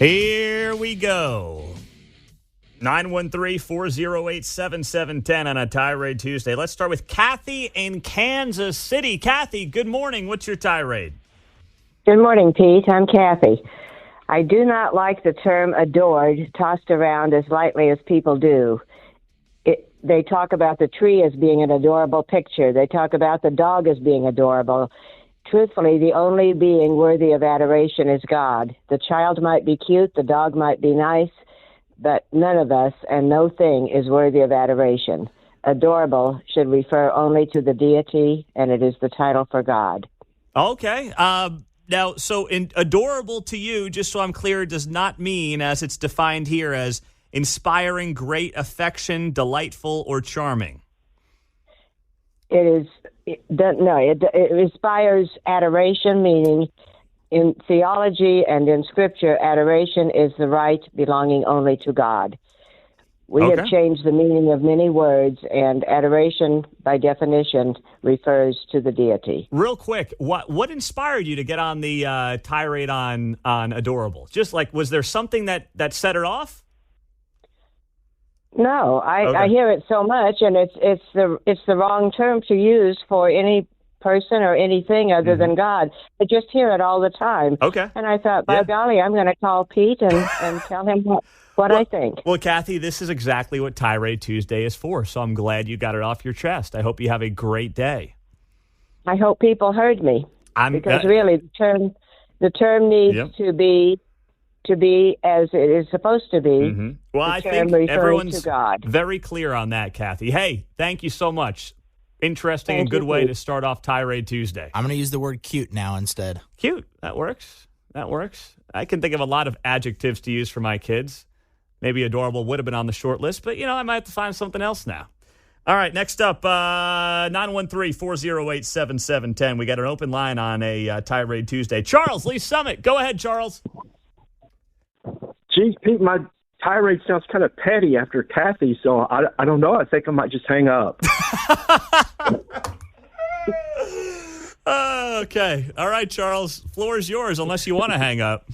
Here we go. 913-408-7710 on a Tirade Tuesday. Let's start with Kathy in Kansas City. Kathy, good morning. What's your tirade? Good morning, Pete. I'm Kathy. I do not like the term adored tossed around as lightly as people do. They talk about the tree as being an adorable picture. They talk about the dog as being adorable. Truthfully, the only being worthy of adoration is God. The child might be cute, the dog might be nice, but none of us and no thing is worthy of adoration. Adorable should refer only to the deity, and it is the title for God. Okay. Now, so adorable to you, just so I'm clear, does not mean, as it's defined here, as inspiring, great, affection, delightful, or charming. It inspires adoration, meaning in theology and in Scripture, adoration is the right belonging only to God. We have changed the meaning of many words, and adoration, by definition, refers to the deity. Real quick, what inspired you to get on the tirade on adorable? Just like, was there something that set it off? No, I hear it so much, and it's the wrong term to use for any person or anything other than God. I just hear it all the time. Okay. And I thought, by golly, I'm going to call Pete and tell him what I think. Well, Kathy, this is exactly what Tirade Tuesday is for, so I'm glad you got it off your chest. I hope you have a great day. I hope people heard me. Because really, the term needs to be as it is supposed to be. Mm-hmm. Well, I think everyone's very clear on that, Kathy. Hey, thank you so much. Interesting and good way to start off Tirade Tuesday. I'm going to use the word cute now instead. Cute. That works. I can think of a lot of adjectives to use for my kids. Maybe adorable would have been on the short list, but, I might have to find something else now. All right, next up, 913-408-7710. We got an open line on a Tirade Tuesday. Charles, Lee Summit. Go ahead, Charles. Geez, Pete, my tirade sounds kind of petty after Kathy, so I don't know. I think I might just hang up. Okay. All right, Charles. Floor is yours unless you want to hang up.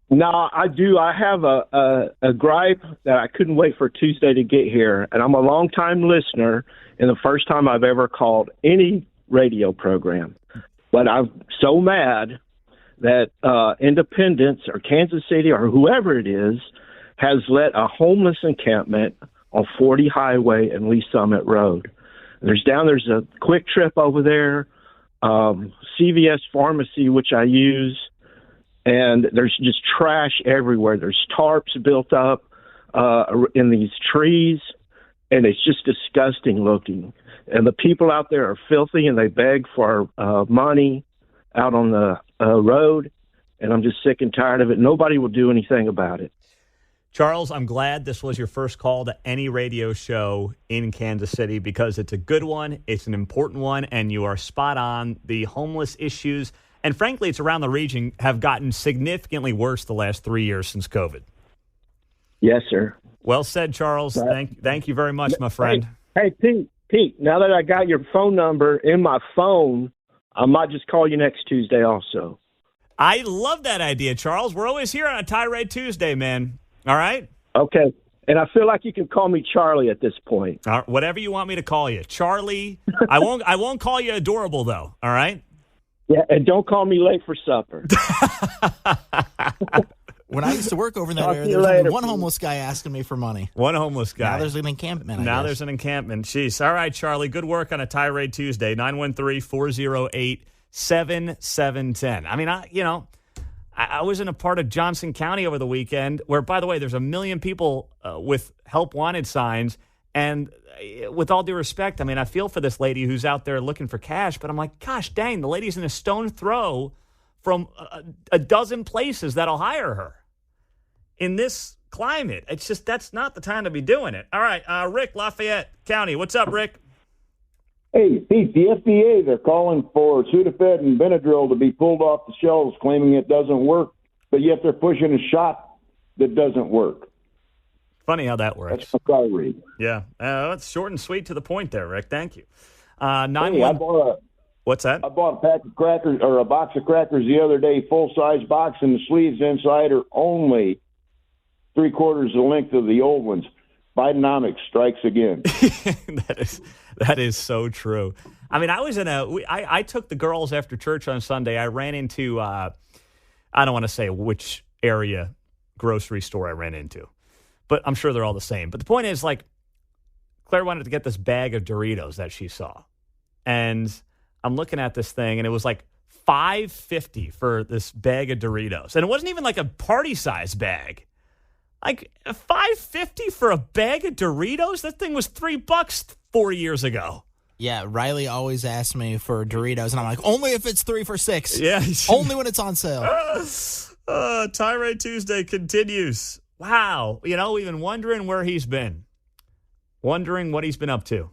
No, I do. I have a gripe that I couldn't wait for Tuesday to get here, and I'm a longtime listener and the first time I've ever called any radio program. But I'm so mad that Independence or Kansas City or whoever it is has let a homeless encampment on 40 Highway and Lee Summit Road. There's a Quick Trip over there, CVS Pharmacy, which I use, and there's just trash everywhere. There's tarps built up in these trees, and it's just disgusting looking. And the people out there are filthy, and they beg for money out on the road, and I'm just sick and tired of it. Nobody will do anything about it. Charles, I'm glad this was your first call to any radio show in Kansas City because it's a good one, it's an important one, and you are spot on. The homeless issues, and frankly, it's around the region, have gotten significantly worse the last 3 years since COVID. Yes, sir. Well said, Charles. Thank you very much, my friend. Hey, Pete, now that I got your phone number in my phone, I might just call you next Tuesday also. I love that idea, Charles. We're always here on a Tirade Tuesday, man. All right? Okay. And I feel like you can call me Charlie at this point. Whatever you want me to call you. Charlie. I won't call you adorable, though. All right? Yeah, and don't call me late for supper. When I used to work over in that area, there was only one homeless guy asking me for money. One homeless guy. Now there's an encampment, There's an encampment. Jeez. All right, Charlie. Good work on a Tirade Tuesday. 913-408-7710. I mean, I was in a part of Johnson County over the weekend where, by the way, there's 1 million people with help wanted signs. And with all due respect, I mean, I feel for this lady who's out there looking for cash, but I'm like, gosh dang, the lady's in a stone throw from a dozen places that'll hire her in this climate. It's just, that's not the time to be doing it. All right, Rick, Lafayette County. What's up, Rick? Hey, Pete, the FDA, they're calling for Sudafed and Benadryl to be pulled off the shelves, claiming it doesn't work, but yet they're pushing a shot that doesn't work. Funny how that works. That's what I read. Yeah, it's short and sweet to the point there, Rick. Thank you. Hey, I What's that? I bought a pack of crackers or a box of crackers the other day, full-size box, and the sleeves inside are only 3/4 the length of the old ones. Bidenomics strikes again. That is so true. I mean, I took the girls after church on Sunday. I ran into, I don't want to say which area grocery store I ran into, but I'm sure they're all the same. But the point is, like, Claire wanted to get this bag of Doritos that she saw. And I'm looking at this thing, and it was like $5.50 for this bag of Doritos. And it wasn't even like a party-size bag. Like $5.50 for a bag of Doritos? That thing was $3 4 years ago. Yeah, Riley always asks me for Doritos, and I'm like, only if it's 3 for $6. Yeah. Only when it's on sale. Tirade Tuesday continues. Wow. You know, we've been wondering where he's been. Wondering what he's been up to.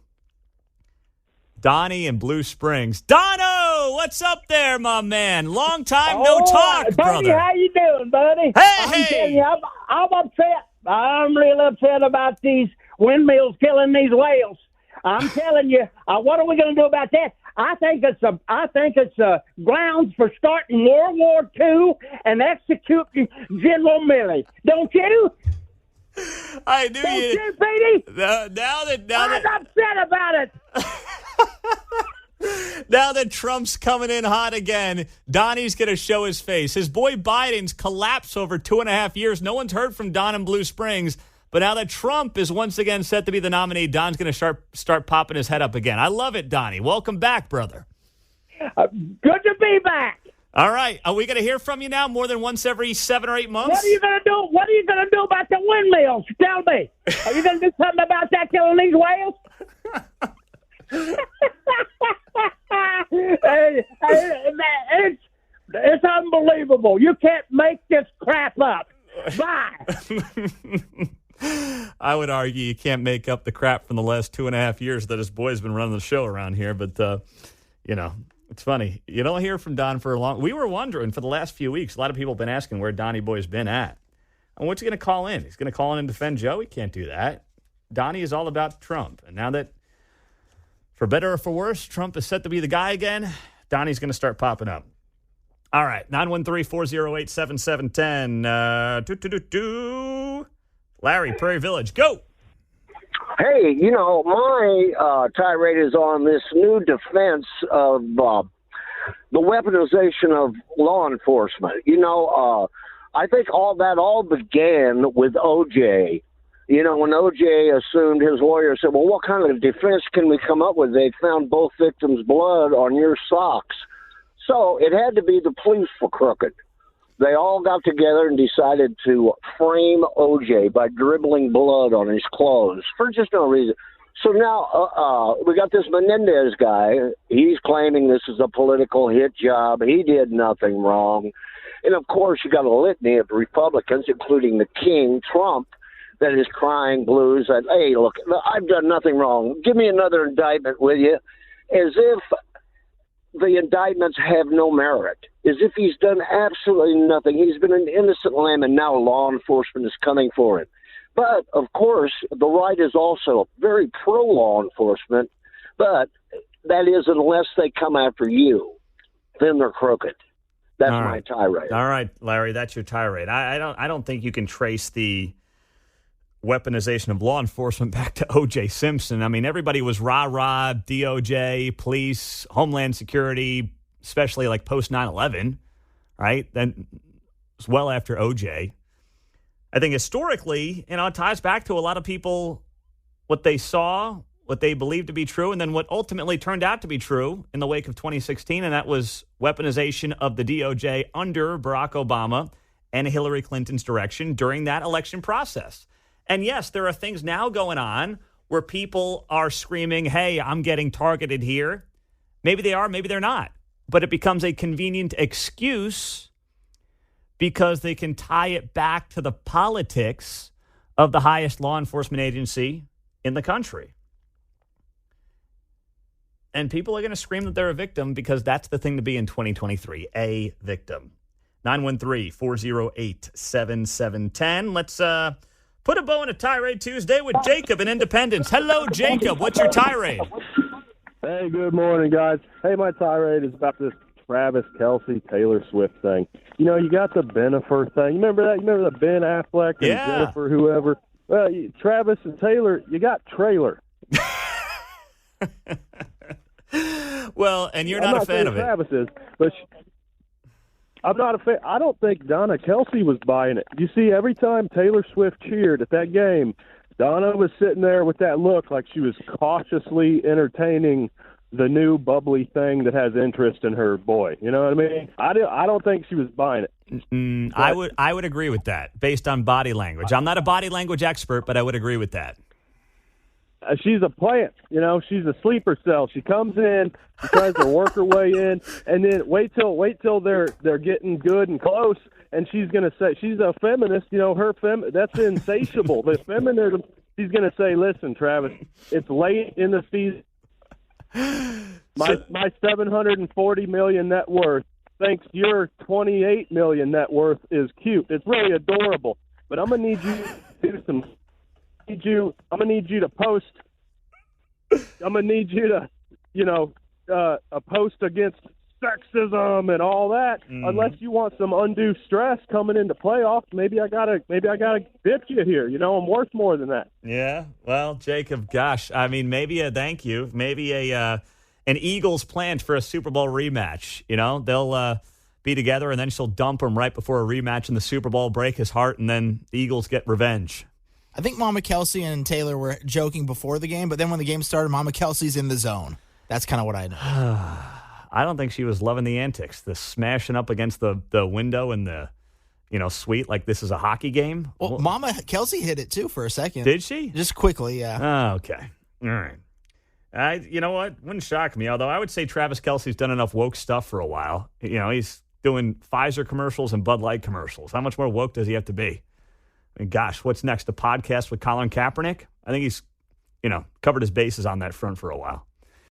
Donnie in Blue Springs. Dono, what's up there, my man? Long time no talk, buddy, brother. how you doing, buddy? I'm telling you, I'm upset. I'm real upset about these windmills killing these whales. I'm telling you, what are we going to do about that? I think it's grounds for starting World War II and executing General Milley. Don't you? I knew Don't you. you, Petey? Now that I'm upset about it. Now that Trump's coming in hot again, Donnie's going to show his face. His boy Biden's collapsed over 2.5 years. No one's heard from Don in Blue Springs. But now that Trump is once again set to be the nominee, Don's going to start popping his head up again. I love it, Donnie. Welcome back, brother. Good to be back. All right. Are we going to hear from you now more than once every 7 or 8 months? What are you going to do? What are you going to do about the windmills? Tell me. Are you going to do something about that killing these whales? It's unbelievable. You can't make this crap up. Bye. I would argue you can't make up the crap from the last 2.5 years that his boy's been running the show around here. But, you know, it's funny. You don't hear from Don for a long... We were wondering for the last few weeks. A lot of people have been asking where Donnie Boy's been at. And what's he going to call in? He's going to call in and defend Joe? He can't do that. Donnie is all about Trump. And now that, for better or for worse, Trump is set to be the guy again, Donnie's going to start popping up. All right, 913-408-7710. Larry, Prairie Village, go. Hey, you know, my tirade is on this new defense of the weaponization of law enforcement. You know, I think all began with O.J. You know, when O.J. assumed, his lawyer said, well, what kind of defense can we come up with? They found both victims' blood on your socks. So it had to be the police for crooked. They all got together and decided to frame O.J. by dribbling blood on his clothes for just no reason. So now we got this Menendez guy. He's claiming this is a political hit job. He did nothing wrong. And, of course, you got a litany of Republicans, including the king, Trump, that is crying blues that, hey, look, I've done nothing wrong. Give me another indictment, will you? As if the indictments have no merit, as if he's done absolutely nothing. He's been an innocent lamb, and now law enforcement is coming for him. But, of course, the right is also very pro-law enforcement, but that is unless they come after you, then they're crooked. That's my tirade. All right, Larry, that's your tirade. I don't think you can trace the weaponization of law enforcement back to O.J. Simpson. I mean, everybody was rah-rah, DOJ, police, Homeland Security, especially like post 9/11, right? Then it was well after O.J. I think historically, you know, it ties back to a lot of people, what they saw, what they believed to be true, and then what ultimately turned out to be true in the wake of 2016, and that was weaponization of the DOJ under Barack Obama and Hillary Clinton's direction during that election process. And yes, there are things now going on where people are screaming, hey, I'm getting targeted here. Maybe they are, maybe they're not. But it becomes a convenient excuse because they can tie it back to the politics of the highest law enforcement agency in the country. And people are going to scream that they're a victim because that's the thing to be in 2023, a victim. 913-408-7710. Let's put a bow on a Tirade Tuesday with Jacob in Independence. Hello, Jacob. What's your tirade? Hey, good morning, guys. Hey, my tirade is about this Travis Kelce, Taylor Swift thing. You know, you got the Benifer thing. You remember that? You remember the Ben Affleck and Jennifer, whoever? Well, Travis and Taylor, you got trailer. Well, and you're not a fan of it. Travis is, but I'm not a fan. I don't think Donna Kelce was buying it. You see, every time Taylor Swift cheered at that game, Donna was sitting there with that look like she was cautiously entertaining the new bubbly thing that has interest in her boy. You know what I mean? I don't think she was buying it. I would agree with that based on body language. I'm not a body language expert, but I would agree with that. She's a plant, you know. She's a sleeper cell. She comes in, she tries to work her way in, and then wait till they're getting good and close, and she's gonna say she's a feminist. You know, that's insatiable. The feminism. She's gonna say, "Listen, Travis, it's late in the season. My $740 million net worth, thanks your $28 million net worth, is cute. It's really adorable. But I'm gonna need you to do some. I'm gonna need you to post. I'm gonna need you to, a post against sexism and all that. Unless you want some undue stress coming into playoffs, maybe I gotta dip you here. You know, I'm worth more than that. Yeah. Well, Jacob, gosh, I mean, maybe a thank you, maybe an Eagles plant for a Super Bowl rematch. You know, they'll be together, and then she'll dump him right before a rematch in the Super Bowl, break his heart, and then the Eagles get revenge. I think Mama Kelce and Taylor were joking before the game, but then when the game started, Mama Kelce's in the zone. That's kind of what I know. I don't think she was loving the antics, the smashing up against the window and the, suite like this is a hockey game. Well, Mama Kelce hit it, too, for a second. Did she? Just quickly, yeah. Oh, okay. All right. You know what? Wouldn't shock me, although I would say Travis Kelce's done enough woke stuff for a while. You know, he's doing Pfizer commercials and Bud Light commercials. How much more woke does he have to be? I mean, gosh, what's next? A podcast with Colin Kaepernick? I think he's, covered his bases on that front for a while.